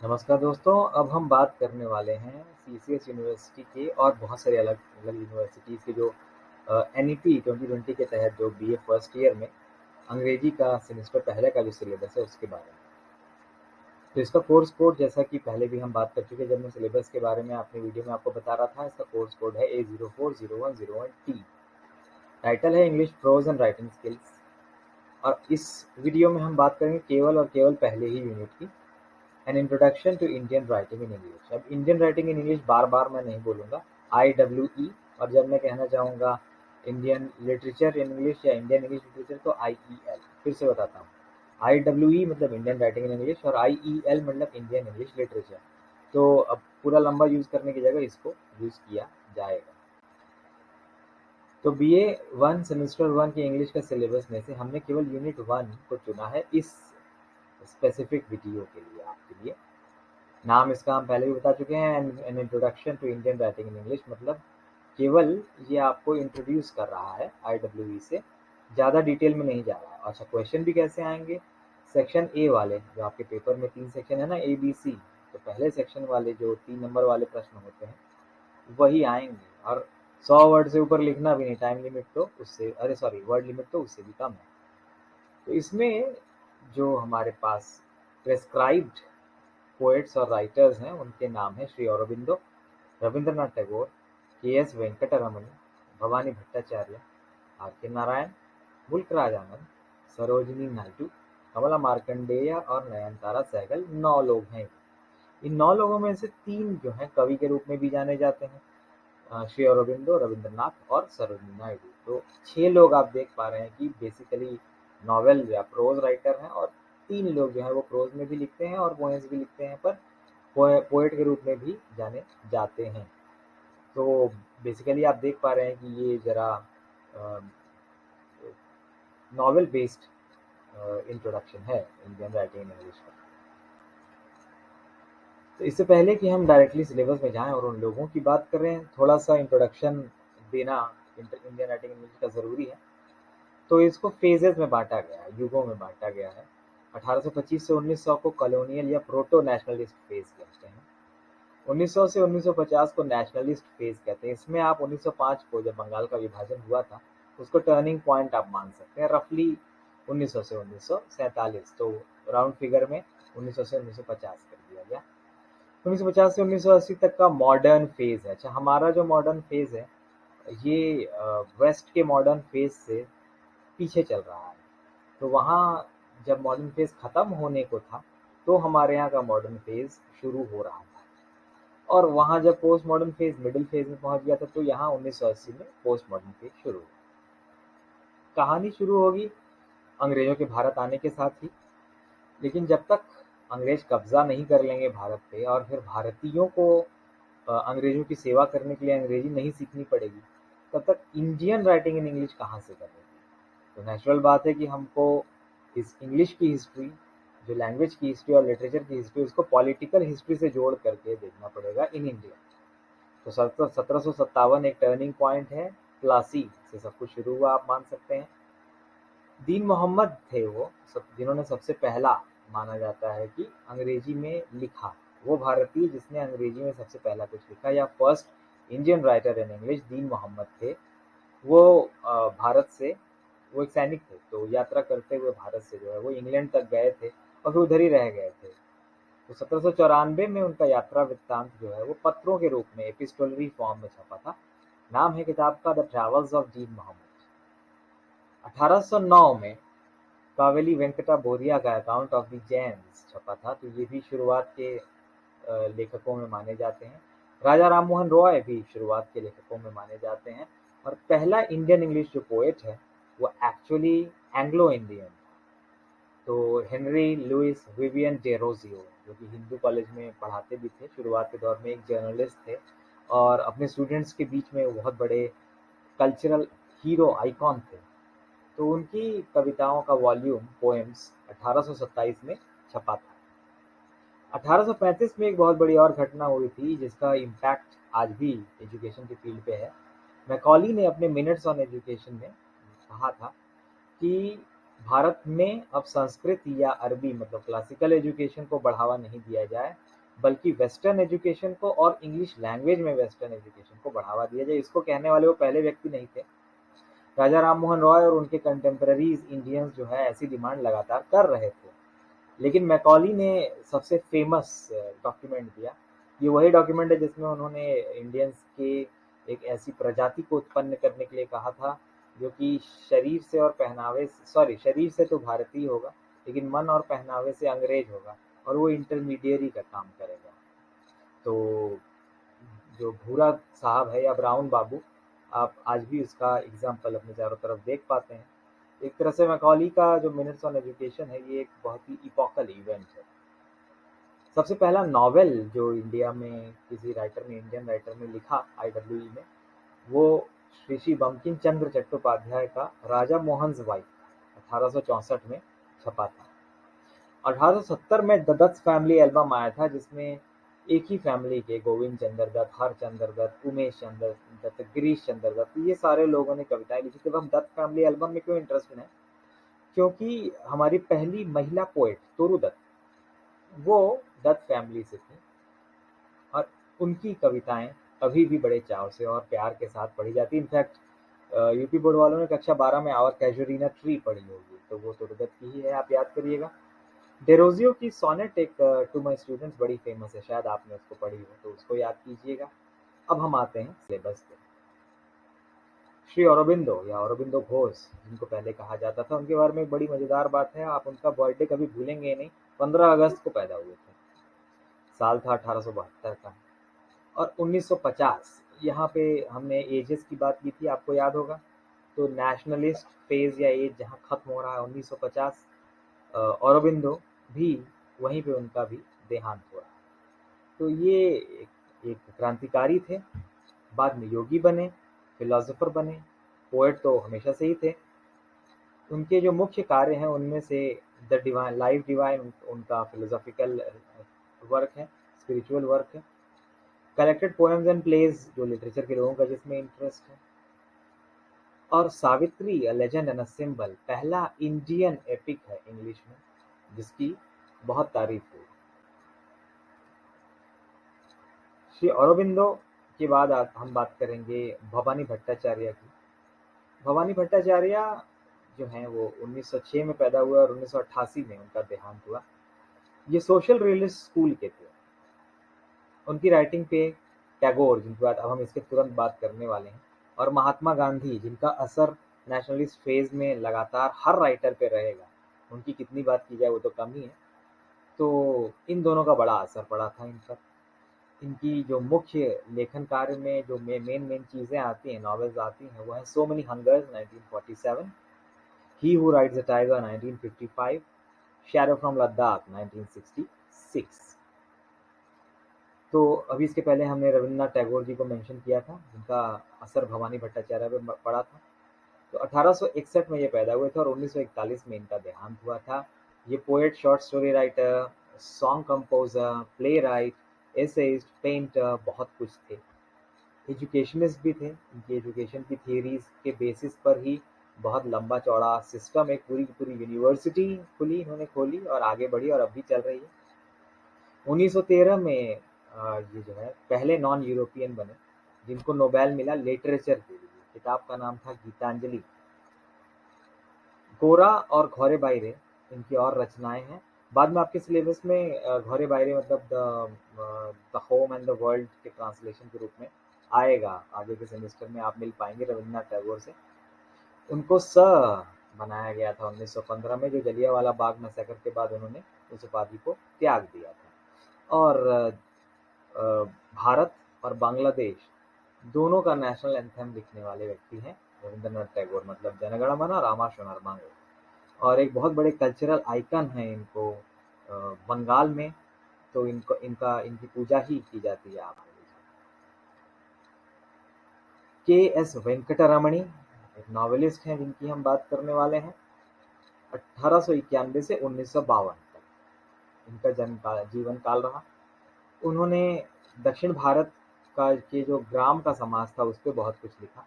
नमस्कार दोस्तों, अब हम बात करने वाले हैं सीसीएस यूनिवर्सिटी के और बहुत सारे अलग-अलग यूनिवर्सिटीज़ के जो एनईपी 2020 के तहत जो बीए फर्स्ट ईयर में अंग्रेजी का सेमेस्टर पहले का जो सिलेबस है उसके बारे में। तो इसका कोर्स कोड जैसा कि पहले भी हम बात कर चुके हैं जब मैं सिलेबस के बारे में अपनी वीडियो में आपको बता रहा था, इसका कोर्स कोड है A040101T। टाइटल है English pros and writing skills और इस वीडियो में हम बात करेंगे केवल और केवल पहले ही यूनिट की, an introduction to Indian writing in English. अब इंडियन राइटिंग इन इंग्लिश बार बार मैं नहीं बोलूँगा, IWE। और जब मैं कहना चाहूँगा इंडियन लिटरेचर इन इंग्लिश या इंडियन इंग्लिश लिटरेचर तो IEL। फिर से बताता हूँ, IWE मतलब इंडियन राइटिंग इन इंग्लिश और IEL मतलब इंडियन इंग्लिश लिटरेचर। तो अब पूरा लंबा यूज़ करने की जगह इसको यूज़ किया जाएगा। तो BA 1 सेमेस्टर 1 के इंग्लिश का सिलेबस में से हमने केवल यूनिट 1 को चुना है इस स्पेसिफिक वीडियो के लिए, आपके लिए। नाम इसका हम पहले भी बता चुके हैं, an introduction to Indian writing in English मतलब केवल ये आपको इंट्रोड्यूस कर रहा है IWE से, ज़्यादा डिटेल में नहीं जा रहा है। अच्छा, क्वेश्चन भी कैसे आएंगे? सेक्शन ए वाले जो आपके पेपर में 3 सेक्शन है ना, ABC, तो पहले सेक्शन वाले जो 3 नंबर वाले प्रश्न होते हैं वही आएंगे। और 100 वर्ड से ऊपर लिखना भी नहीं, टाइम लिमिट तो उससे वर्ड लिमिट तो उससे भी कम है। तो इसमें जो हमारे पास प्रेस्क्राइब्ड पोएट्स और राइटर्स हैं उनके नाम हैं श्री अरबिंदो, रविंद्रनाथ टैगोर, KS वेंकटरमण, भवानी भट्टाचार्य, RK नारायण, मुल्कराज आनंद, सरोजिनी नायडू, कमला मार्कंडेय और नयनतारा सहगल। 9 लोग हैं। इन 9 लोगों में से 3 जो हैं कवि के रूप में भी जाने जाते हैं, श्री अरबिंदो, रविंद्रनाथ और सरोजिनी नायडू। तो 6 लोग आप देख पा रहे हैं कि बेसिकली नॉवेल या प्रोज राइटर हैं और 3 लोग जो हैं वो प्रोज में भी लिखते हैं और पोएम्स भी लिखते हैं, पर पोएट के रूप में भी जाने जाते हैं। तो बेसिकली आप देख पा रहे हैं कि ये ज़रा नॉवेल बेस्ड इंट्रोडक्शन है इंडियन राइटिंग इन इंग्लिश का। तो इससे पहले कि हम डायरेक्टली सिलेबस में जाएं और उन लोगों की बात करें, थोड़ा सा इंट्रोडक्शन देना इंडियन राइटिंग इन इंग्लिश का ज़रूरी है। तो इसको फेजेस में बांटा गया है, युगों में बांटा गया है। 1825 से 1900 को कॉलोनियल या प्रोटो नेशनलिस्ट फेज कहते हैं। 1900 से 1950 को नेशनलिस्ट फेज कहते हैं। इसमें आप 1905 को जब बंगाल का विभाजन हुआ था उसको टर्निंग पॉइंट आप मान सकते हैं, रफली 1900 से 1947। तो राउंड फिगर में 1900 से 1950 कर दिया गया। 1950 से 1980 तक का मॉडर्न फेज है। अच्छा, हमारा जो मॉडर्न फेज है ये वेस्ट के मॉडर्न फेज से पीछे चल रहा है। तो वहाँ जब मॉडर्न फेज खत्म होने को था तो हमारे यहाँ का मॉडर्न फेज शुरू हो रहा था, और वहाँ जब post modern phase middle phase में पहुंच गया था तो यहाँ 1980 में पोस्ट मॉडर्न फेज शुरू हुआ। कहानी शुरू होगी अंग्रेजों के भारत आने के साथ ही, लेकिन जब तक अंग्रेज कब्जा नहीं कर लेंगे भारत पे और फिर भारतीयों को अंग्रेजों की सेवा करने के लिए अंग्रेजी नहीं सीखनी पड़ेगी, तब तक इंडियन राइटिंग इन इंग्लिश कहाँ से करेंगे? तो नेचुरल बात है कि हमको इस इंग्लिश की हिस्ट्री, जो लैंग्वेज की हिस्ट्री और लिटरेचर की हिस्ट्री, उसको पॉलिटिकल हिस्ट्री से जोड़ करके देखना पड़ेगा इन इंडिया। तो 1757 एक टर्निंग पॉइंट है, प्लासी से सब कुछ शुरू हुआ, आप मान सकते हैं। दीन मोहम्मद थे वो जिन्होंने सबसे पहला, माना जाता है कि अंग्रेजी में लिखा, वो भारतीय जिसने अंग्रेजी में सबसे पहला कुछ लिखा, या first Indian writer in English दीन मोहम्मद थे। वो भारत से, वो एक सैनिक थे, तो यात्रा करते हुए भारत से जो है वो इंग्लैंड तक गए थे और फिर उधर ही रह गए थे। तो 1794 में उनका यात्रा वृत्तांत जो है वो पत्रों के रूप में एपिस्टोलरी फॉर्म में छपा था। नाम है किताब का द ट्रैवल्स ऑफ दीन मोहम्मद। 1809 में कावेली वेंकटा बोरिया का अकाउंट ऑफ द जैन्स छपा था, तो ये भी शुरुआत के लेखकों में माने जाते हैं। राजा राम मोहन रॉय भी शुरुआत के लेखकों में माने जाते हैं। और पहला इंडियन इंग्लिश जो पोएट है वो एक्चुअली एंग्लो इंडियन। तो हेनरी लुइस विवियन डेरोजियो, जो कि हिंदू कॉलेज में पढ़ाते भी थे, शुरुआत के दौर में एक जर्नलिस्ट थे और अपने स्टूडेंट्स के बीच में वो बहुत बड़े कल्चरल हीरो आइकॉन थे। तो उनकी कविताओं का वॉल्यूम पोएम्स 1827 में छपा था। 1835 में एक बहुत बड़ी और घटना हुई थी जिसका इम्पैक्ट आज भी एजुकेशन के फील्ड पे है। मैकॉली ने अपने मिनट्स ऑन एजुकेशन में कहा था कि भारत में अब संस्कृत या अरबी मतलब क्लासिकल एजुकेशन को बढ़ावा नहीं दिया जाए, बल्कि वेस्टर्न एजुकेशन को और इंग्लिश लैंग्वेज में वेस्टर्न एजुकेशन को बढ़ावा दिया जाए। इसको कहने वाले वो पहले व्यक्ति नहीं थे। राजा राम मोहन रॉय और उनके कंटेम्पररीज इंडियंस जो है ऐसी डिमांड लगातार कर रहे थे, लेकिन मैकॉली ने सबसे फेमस डॉक्यूमेंट दिया। ये वही डॉक्यूमेंट है जिसमें उन्होंने इंडियंस के एक ऐसी प्रजाति को उत्पन्न करने के लिए कहा था जो कि शरीर से और पहनावे सॉरी शरीर से तो भारतीय होगा, लेकिन मन और पहनावे से अंग्रेज होगा, और वो इंटरमीडियरी का काम करेगा। तो जो भूरा साहब है या ब्राउन बाबू, आप आज भी उसका एग्जाम्पल अपने चारों तरफ देख पाते हैं। एक तरह से मैकॉली का जो मिनट्स ऑन एजुकेशन है ये एक बहुत ही इपोकल इवेंट है। सबसे पहला नॉवेल जो इंडिया में किसी राइटर ने इंडियन राइटर ने लिखा IEEE में, वो श्री बंकिम चंद्र चट्टोपाध्याय का राजा मोहन्स वाइफ 1864 में छपा था। 1870 में द दत्त फैमिली एल्बम आया था, जिसमें एक ही फैमिली के गोविंद चंद्र दत्त, हरचंद्र दत्त, उमेश चंद्र दत्त, गिरीश चंद्र दत्त, ये सारे लोगों ने कविताएं लिखी थी। अब हम दत्त फैमिली एल्बम में क्यों इंटरेस्टेड हैं? क्योंकि हमारी पहली महिला पोएट तोरू दत्त, वो दत्त फैमिली से थी, और उनकी कविताएं अभी भी बड़े चाव से और प्यार के साथ पढ़ी जाती। इनफैक्ट यूपी बोर्ड वालों ने कक्षा 12 में आवर कैजुरीना ट्री पढ़ी होगी, तो वो तोरू दत्त की ही है, आप याद करिएगा। डेरोजियो की सोनेट एक टू माय स्टूडेंट्स बड़ी फेमस है, शायद आपने उसको पढ़ी हो, तो उसको याद कीजिएगा। अब हम आते हैं सिलेबस पे। श्री अरबिंदो या अरबिंदो घोष, जिनको पहले कहा जाता था, उनके बारे में एक बड़ी मजेदार बात है, आप उनका बर्थडे कभी भूलेंगे नहीं। 15 अगस्त को पैदा हुए थे, साल था 1872 का। और 1950, यहाँ पे हमने एजेस की बात की थी, आपको याद होगा। तो नेशनलिस्ट फेज या एज जहाँ खत्म हो रहा है 1950, औरोबिंदो भी वहीं पे उनका भी देहांत हुआ। तो ये एक क्रांतिकारी थे, बाद में योगी बने, फिलोसोफर बने, पोएट तो हमेशा से ही थे। उनके जो मुख्य कार्य हैं उनमें से द डिवाइन लाइफ डिवाइन उनका फिलोसॉफिकल वर्क है, स्पिरिचुअल वर्क है। कलेक्टेड पोएम्स एंड प्लेज जो लिटरेचर के लोगों का जिसमें इंटरेस्ट है। और Savitri a legend and a symbol पहला इंडियन एपिक है इंग्लिश में, जिसकी बहुत तारीफ हुई। श्री अरबिंदो के बाद हम बात करेंगे भवानी भट्टाचार्य की। भवानी भट्टाचार्य जो हैं वो 1906 में पैदा हुआ और 1988 में उनका देहांत हुआ। ये सोशल रियलिस्ट स्कूल के थे। उनकी राइटिंग पे टैगोर, जिनकी बात अब हम इसके तुरंत बात करने वाले हैं, और महात्मा गांधी, जिनका असर नेशनलिस्ट फेज में लगातार हर राइटर पे रहेगा, उनकी कितनी बात की जाए वो तो कम ही है। तो इन दोनों का बड़ा असर पड़ा था इन पर। इनकी जो मुख्य लेखन कार्य में जो मेन मेन चीज़ें आती हैं, नॉवेल्स आती हैं, वो है so many hungers 1947, he who rides the tiger 1955, shadow from Ladakh 1966। तो अभी इसके पहले हमने रविन्द्रनाथ टैगोर जी को मेंशन किया था, जिनका असर भवानी भट्टाचार्य पे पड़ा था। तो 1861 में ये पैदा हुए थे और 1941 में इनका देहांत हुआ था। ये poet, short story writer, song composer, play right, essayist, painter, बहुत कुछ थे। एजुकेशनिस्ट भी थे। इनकी एजुकेशन की थियरीज के बेसिस पर ही बहुत लंबा चौड़ा सिस्टम, एक पूरी की पूरी यूनिवर्सिटी खुली, इन्होंने खोली और आगे बढ़ी और अब भी चल रही है। 1913 में ये जो है पहले नॉन यूरोपियन बने जिनको नोबेल मिला लिटरेचर के लिए। किताब का नाम था गीतांजलि। गोरा और घोरे बाइरे इनकी और रचनाएं हैं। बाद में आपके सिलेबस में घोरे बाइरे मतलब the home and the world के ट्रांसलेशन के रूप में आएगा। आगे के सेमेस्टर में आप मिल पाएंगे रविन्द्रनाथ टैगोर से। उनको बनाया गया था 1915 में, जो जलियांवाला बाग मैसेकर के बाद उन्होंने उस उपाधि को त्याग दिया था। और भारत और बांग्लादेश दोनों का नेशनल एंथम लिखने वाले व्यक्ति हैं रविंद्रनाथ टैगोर, मतलब जनगण मन रामाशोनर्मांगो। और एक बहुत बड़े कल्चरल आइकन है इनको बंगाल में, तो इनको इनकी पूजा ही की जाती है। आप KS वेंकटरमणी एक नॉवेलिस्ट हैं जिनकी हम बात करने वाले हैं। 1891 से 1952 तक इनका जीवन काल रहा। उन्होंने दक्षिण भारत का के जो ग्राम का समाज था उस पर बहुत कुछ लिखा,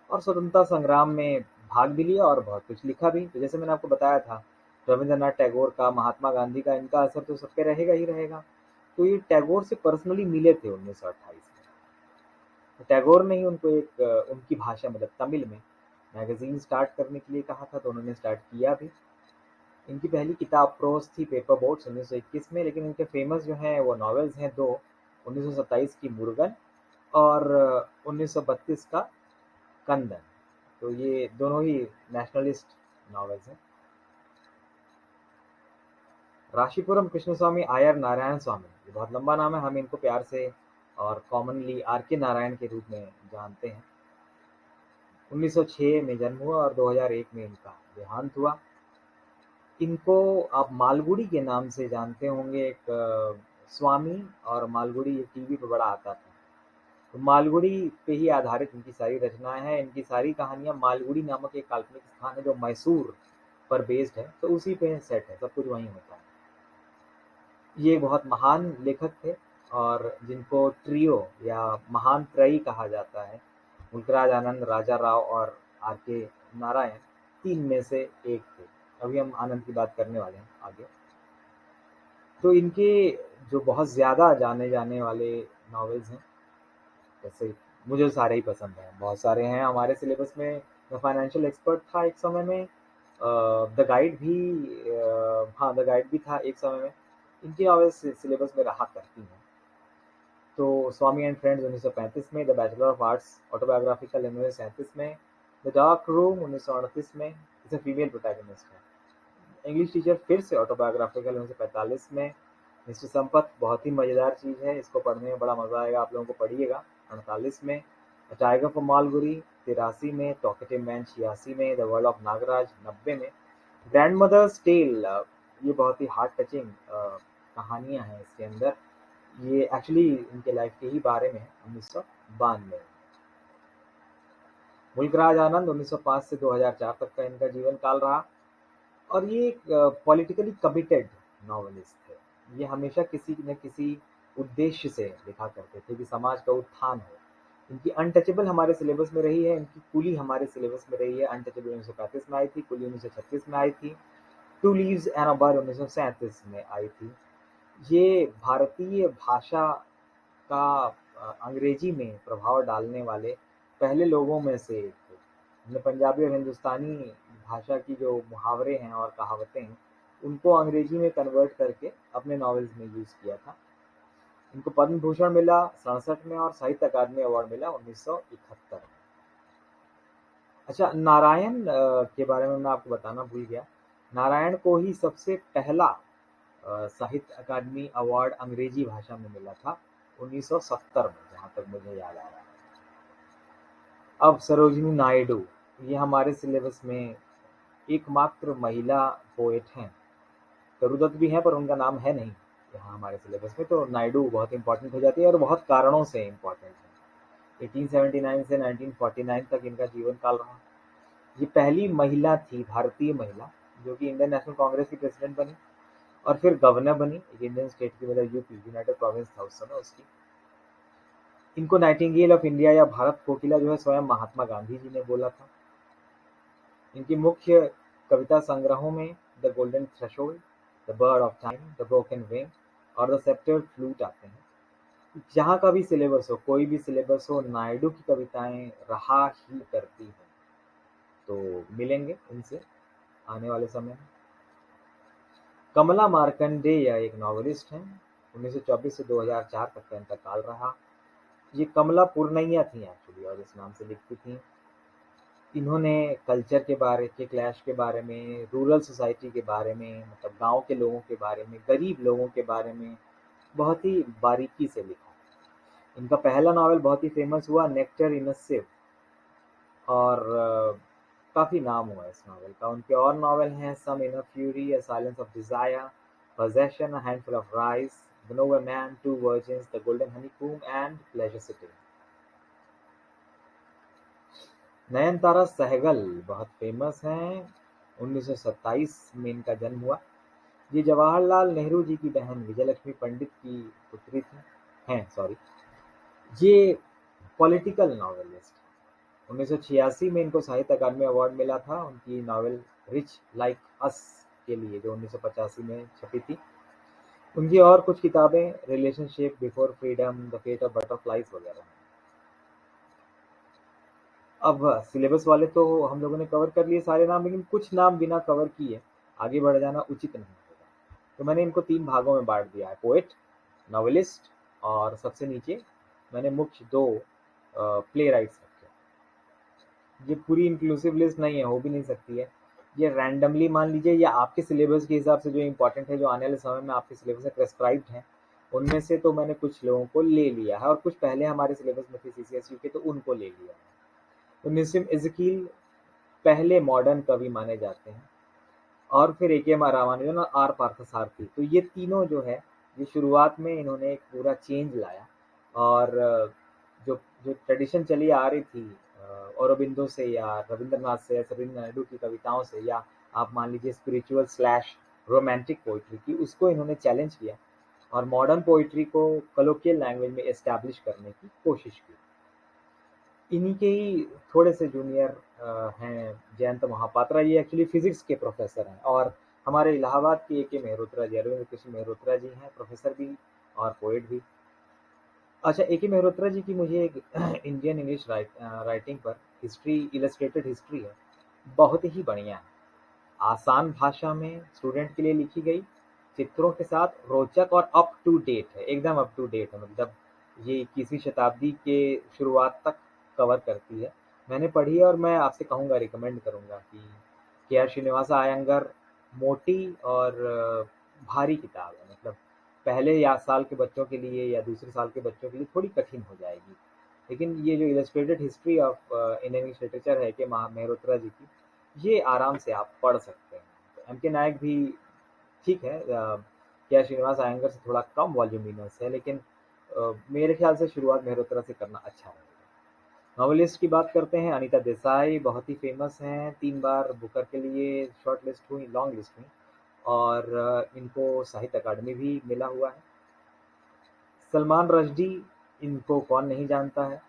और स्वतंत्रता संग्राम में भाग भी लिया और बहुत कुछ लिखा भी। तो जैसे मैंने आपको बताया था, रविंद्रनाथ टैगोर का, महात्मा गांधी का, इनका असर तो सब पे रहेगा ही रहेगा। तो ये टैगोर से पर्सनली मिले थे 1928 में। तो टैगोर ने ही उनको एक उनकी भाषा मतलब तमिल में मैगजीन स्टार्ट करने के लिए कहा था, तो उन्होंने स्टार्ट किया भी। इनकी पहली किताब प्रोस थी पेपर बोट्स 1921 में, लेकिन इनके फेमस जो हैं वो नॉवेल्स हैं दो, 1927 की मुर्गन और 1932 का कंदन। तो ये दोनों ही नेशनलिस्ट नॉवेल्स हैं। राशीपुरम कृष्णस्वामी आयर नारायण स्वामी, ये बहुत लंबा नाम है, हम इनको प्यार से और कॉमनली आर के नारायण के रूप में जानते हैं। 1906 में जन्म हुआ और 2001 में इनका देहांत हुआ। इनको आप मालगुडी के नाम से जानते होंगे, एक स्वामी और मालगुडी, ये टीवी पे बड़ा आता था। तो मालगुडी पे ही आधारित इनकी सारी रचनाएं हैं। इनकी सारी कहानियां मालगुडी नामक एक काल्पनिक स्थान है जो मैसूर पर बेस्ड है, तो उसी पे सेट है, सब कुछ वहीं होता है। ये बहुत महान लेखक थे और जिनको ट्रियो या महान त्रयी कहा जाता है, मुल्कराज आनंद, राजा राव और आर के नारायण, तीन में से एक थे। अभी हम आनंद की बात करने वाले हैं आगे। तो इनके जो बहुत ज़्यादा जाने जाने वाले नॉवेल्स हैं, जैसे मुझे सारे ही पसंद हैं, बहुत सारे हैं हमारे सिलेबस में। द फाइनेंशियल एक्सपर्ट था एक समय में, द गाइड भी, हाँ द गाइड भी था एक समय में। इनकी नॉवेल्स सिलेबस में रहा करती हैं। तो स्वामी एंड फ्रेंड्स 1935 में, the bachelor of arts autobiographical 1937 में, द डार्क रूम 1938 में, इसे फीमेल प्रोटैगनिस्ट है। इंग्लिश टीचर फिर से ऑटोबायोग्राफिकल 1945 में। मिस्टर संपत बहुत ही मज़ेदार चीज़ है, इसको पढ़ने में बड़ा मज़ा आएगा, आप लोगों को, पढ़िएगा। 48 में, टाइगर फॉर मालगुडी 83 में, टॉकेटिव मैन 86 में, द वर्ल्ड ऑफ नागराज 90 में, ग्रैंड मदर्स टेल, ये बहुत ही हार्ट टचिंग कहानियाँ हैं इसके अंदर। ये एक्चुअली इनके लाइफ के ही बारे में है, 1992। मुल्कराज आनंद 1905 से 2004 तक का इनका जीवन काल रहा और ये एक पॉलिटिकली कमिटेड नॉवेलिस्ट थे। ये हमेशा किसी न किसी उद्देश्य से लिखा करते थे कि समाज का उत्थान हो। इनकी अनटचेबल हमारे सिलेबस में रही है, इनकी कुली हमारे सिलेबस में रही है। अनटचेबल 1935 में आई थी, कुली 1936 में आई थी, two leaves and a bird 1937 में आई थी। ये भारतीय भाषा का अंग्रेजी में प्रभाव डालने वाले पहले लोगों में से एक थे। हमने पंजाबी और हिंदुस्तानी भाषा की जो मुहावरे हैं और कहावतें हैं, उनको अंग्रेजी में कन्वर्ट करके अपने नॉवेल्स में यूज़ किया था। इनको पद्म भूषण मिला 67 में और साहित्य अकादमी अवार्ड मिला 1971 में। अच्छा, नारायण के बारे में मैं आपको बताना भूल गया। नारायण को ही सबसे पहला साहित्य अकादमी अवार्ड अंग्रेजी भाषा में मिला था 1970 में, जहाँ तक मुझे याद आ रहा है। अब सरोजिनी नायडू, ये हमारे सिलेबस में एकमात्र महिला पोएट हैं। तरुदत्त भी हैं पर उनका नाम है नहीं यहाँ हमारे सिलेबस में, तो नायडू बहुत इंपॉर्टेंट हो जाती है और बहुत कारणों से इम्पॉर्टेंट है। 1879 से 1949 तक इनका जीवन काल रहा। ये पहली महिला थी, भारतीय महिला, जो कि इंडियन नेशनल कांग्रेस की प्रेसिडेंट बनी और फिर गवर्नर बनी एक इंडियन स्टेट की, मतलब यूपी, यूनाइटेड प्रोविंस था उस समय उसकी। इनको नाइटिंगेल ऑफ इंडिया या भारत कोकिला जो है स्वयं महात्मा गांधी जी ने बोला था। इनकी मुख्य कविता संग्रहों में the golden threshold, the bird of time, the broken wing और द सेप्टर्ड फ्लूट आते हैं। जहाँ का भी सिलेबस हो, कोई भी सिलेबस हो, नायडू की कविताएं रहा ही करती हैं। तो मिलेंगे इनसे आने वाले समय में। कमला मार्कंडेय एक नॉवेलिस्ट हैं, 1924 से 2004 तक का इनका काल रहा। ये कमला पूर्णैया थी एक्चुअली और इस नाम से लिखती थी। इन्होंने कल्चर के बारे के क्लैश के बारे में, रूरल सोसाइटी के बारे में, मतलब गांव के लोगों के बारे में, गरीब लोगों के बारे में बहुत ही बारीकी से लिखा। इनका पहला नावल बहुत ही फेमस हुआ, नेक्टर इन अ सिप, और काफ़ी नाम हुआ इस नावल का। उनके और नावल हैं some inner fury, a silence of desire, possession, a handful of rice, the nowhere man, two virgins, the golden honeycomb and pleasure city. Nayantara Sahgal बहुत फेमस हैं, 1927 में इनका जन्म हुआ। ये जवाहरलाल नेहरू जी की बहन विजयलक्ष्मी पंडित की पुत्री थी हैं, सॉरी। ये पॉलिटिकल नॉवेलिस्ट, 1986 में इनको साहित्य अकादमी अवार्ड मिला था उनकी नावल रिच लाइक अस के लिए, जो 1985 में छपी थी। उनकी और कुछ किताबें relationship, before freedom, the fate of butterflies वगैरह। अब सिलेबस वाले तो हम लोगों ने कवर कर लिए सारे नाम, लेकिन कुछ नाम बिना कवर किए आगे बढ़ जाना उचित नहीं होगा। तो मैंने इनको 3 भागों में बाँट दिया है, पोएट, नॉवेलिस्ट और सबसे नीचे मैंने मुख्य 2 प्लेराइट्स रखे। ये पूरी इंक्लूसिव लिस्ट नहीं है, हो भी नहीं सकती है। ये रैंडमली मान लीजिए, या आपके सिलेबस के हिसाब से जो इम्पोर्टेंट है, जो आने वाले समय में आपके सिलेबस में प्रेस्क्राइब्ड हैं, उनमें से तो मैंने कुछ लोगों को ले लिया है और कुछ पहले हमारे सिलेबस में थे सीसीएसयू के, तो उनको ले लिया है। तो निसिम इज़कील पहले मॉडर्न कवि माने जाते हैं, और फिर ए.के. रामानुजन और आर पार्थसारथी। तो ये तीनों जो है, ये शुरुआत में इन्होंने एक पूरा चेंज लाया। और जो जो ट्रेडिशन चली आ रही थी औरोबिंदो से या रविंद्रनाथ से या सरोजिनी नायडू की कविताओं से, या आप मान लीजिए स्पिरिचुअल स्लैश रोमांटिक पोइट्री की, उसको इन्होंने चैलेंज किया और मॉडर्न पोइट्री को कलोकियल लैंग्वेज में एस्टैब्लिश करने की कोशिश की। इन्हीं के ही थोड़े से जूनियर हैं जयंत महापात्रा। ये एक्चुअली फिजिक्स के प्रोफेसर हैं, और हमारे इलाहाबाद के ए.के. मेहरोत्रा जी, अरविंद कृष्ण मेहरोत्रा जी हैं, प्रोफेसर भी और पोएट भी। अच्छा, ए.के. मेहरोत्रा जी की मुझे एक इंडियन इंग्लिश राइटिंग पर हिस्ट्री, इलस्ट्रेटेड हिस्ट्री है, बहुत ही बढ़िया है। आसान भाषा में स्टूडेंट के लिए लिखी गई, चित्रों के साथ रोचक और अप टू डेट है, एकदम अप टू डेट है। मतलब ये 21वीं शताब्दी के शुरुआत तक कवर करती है। मैंने पढ़ी है और मैं आपसे कहूँगा, रिकमेंड करूँगा कि के.आर. श्रीनिवासा अयंगर मोटी और भारी किताब है। मतलब पहले या साल के बच्चों के लिए या दूसरे साल के बच्चों के लिए थोड़ी कठिन हो जाएगी, लेकिन ये जो illustrated history of Indian English literature है कि मेहरोत्रा जी की, ये आराम से आप पढ़ सकते हैं। तो एम के नायक भी ठीक है, के आर श्रीनिवास अयंगर से थोड़ा कम वॉल्यूमिनस है, लेकिन मेरे ख्याल से शुरुआत मेहरोत्रा से करना अच्छा रहेगा। नॉवेलिस्ट की बात करते हैं, अनीता देसाई बहुत ही फेमस हैं, 3 बार बुकर के लिए शॉर्ट लिस्ट हुई, लॉन्ग लिस्ट हुई, और इनको साहित्य अकादमी भी मिला हुआ है। सलमान रश्दी, इनको कौन नहीं जानता है,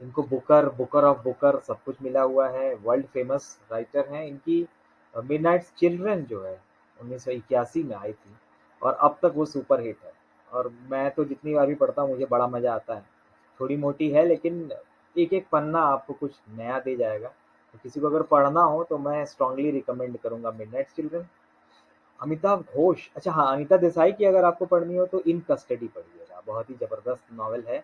इनको बुकर, बुकर ऑफ बुकर सब कुछ मिला हुआ है, वर्ल्ड फेमस राइटर हैं। इनकी मिडनाइट चिल्ड्रन जो है 1981 में आई थी, और अब तक वो सुपर हिट है, और मैं तो जितनी बार भी पढ़ता हूँ मुझे बड़ा मज़ा आता है। थोड़ी मोटी है, लेकिन एक एक पन्ना आपको कुछ नया दे जाएगा। तो किसी को अगर पढ़ना हो तो मैं स्ट्रांगली रिकमेंड करूँगा मिडनाइट चिल्ड्रन। अमिताभ घोष, अच्छा हाँ, अनीता देसाई की अगर आपको पढ़नी हो तो इन कस्टडी पढ़िएगा, बहुत ही ज़बरदस्त नॉवल है,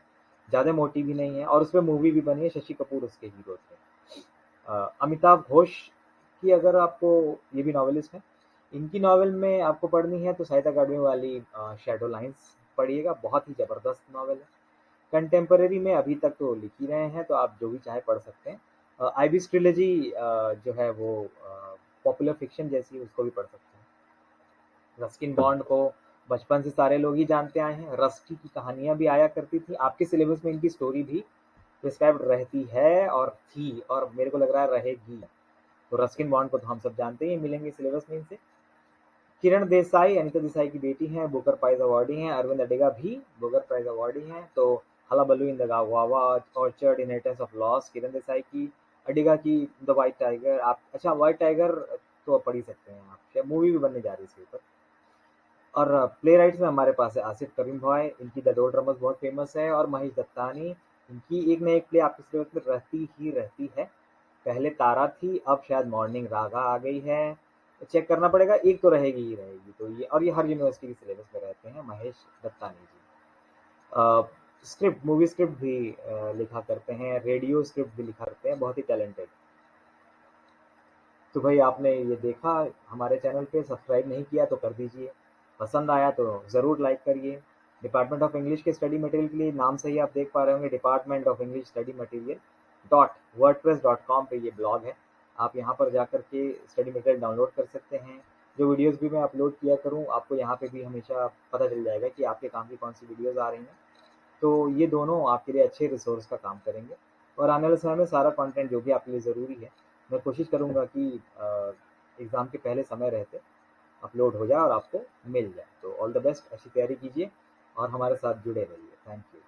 ज़्यादा मोटी भी नहीं है, और उसपे मूवी भी बनी है, शशि कपूर उसके हीरो थे। अमिताभ घोष की अगर आपको, ये भी नॉवेलिस्ट हैं, इनकी नॉवल में आपको पढ़नी है तो साहित्य अकादमी वाली शैडो लाइन्स पढ़िएगा, बहुत ही ज़बरदस्त नॉवल है। कंटेम्परेरी में अभी तक तो लिख ही रहे हैं, तो आप जो भी चाहे पढ़ सकते हैं। आइविस ट्रिलॉजी जो है वो पॉपुलर फिक्शन जैसी, उसको भी पढ़ सकते हैं। रस्किन बॉन्ड को बचपन से सारे लोग ही जानते आए हैं, रस्की की कहानियाँ भी आया करती थी, आपके सिलेबस में इनकी स्टोरी भी प्रिस्क्राइब्ड रहती है और थी, और मेरे को लग रहा है रहेगी। तो रस्किन बॉन्ड को तो हम सब जानते ही मिलेंगे सिलेबस में इनसे। किरण देसाई अनीता देसाई की बेटी हैं, बुकर प्राइज अवार्डी हैं। अरविंद अडिगा भी बुकर प्राइज अवार्डी हैं। तो हलाबलू इन द गावा orchard, inheritance of loss Kiran Desai की, अडिगा की द वाइट टाइगर। आप, अच्छा वाइट टाइगर तो पढ़ ही सकते हैं आप, मूवी भी बनने जा रही है इसके ऊपर। और प्ले राइट्स में हमारे पास है आसिफ करीम भाई, इनकी द डोर ड्रमर्स बहुत फेमस है, और महेश दत्तानी, इनकी एक न एक प्ले आपके सिलेबस में रहती ही रहती है। पहले तारा थी, अब शायद मॉर्निंग रागा आ गई है, चेक करना पड़ेगा, एक तो रहेगी ही रहेगी। तो ये, और ये हर यूनिवर्सिटी के सिलेबस में रहते हैं महेश दत्तानी जी। स्क्रिप्ट, मूवी स्क्रिप्ट भी लिखा करते हैं, रेडियो स्क्रिप्ट भी लिखा करते हैं, बहुत ही टैलेंटेड। तो भाई आपने ये देखा, हमारे चैनल पे सब्सक्राइब नहीं किया तो कर दीजिए, पसंद आया तो ज़रूर लाइक करिए। डिपार्टमेंट ऑफ इंग्लिश के स्टडी मटेरियल के लिए नाम से ही आप देख पा रहे होंगे, department of English study material dot WordPress dot com पे ये ब्लॉग है। आप यहाँ पर जा कर के स्टडी मटेरियल डाउनलोड कर सकते हैं। जो वीडियोज़ भी मैं अपलोड किया करूँ, आपको यहाँ पे भी हमेशा पता चल जाएगा कि आपके काम की कौन सी वीडियोज़ आ रही हैं। तो ये दोनों आपके लिए अच्छे रिसोर्स का काम करेंगे, और आने वाले समय में सारा कंटेंट जो भी आपके लिए ज़रूरी है, मैं कोशिश करूँगा कि एग्ज़ाम के पहले समय रहते अपलोड हो जाए और आपको मिल जाए। तो ऑल द बेस्ट, अच्छी तैयारी कीजिए और हमारे साथ जुड़े रहिए। Thank you.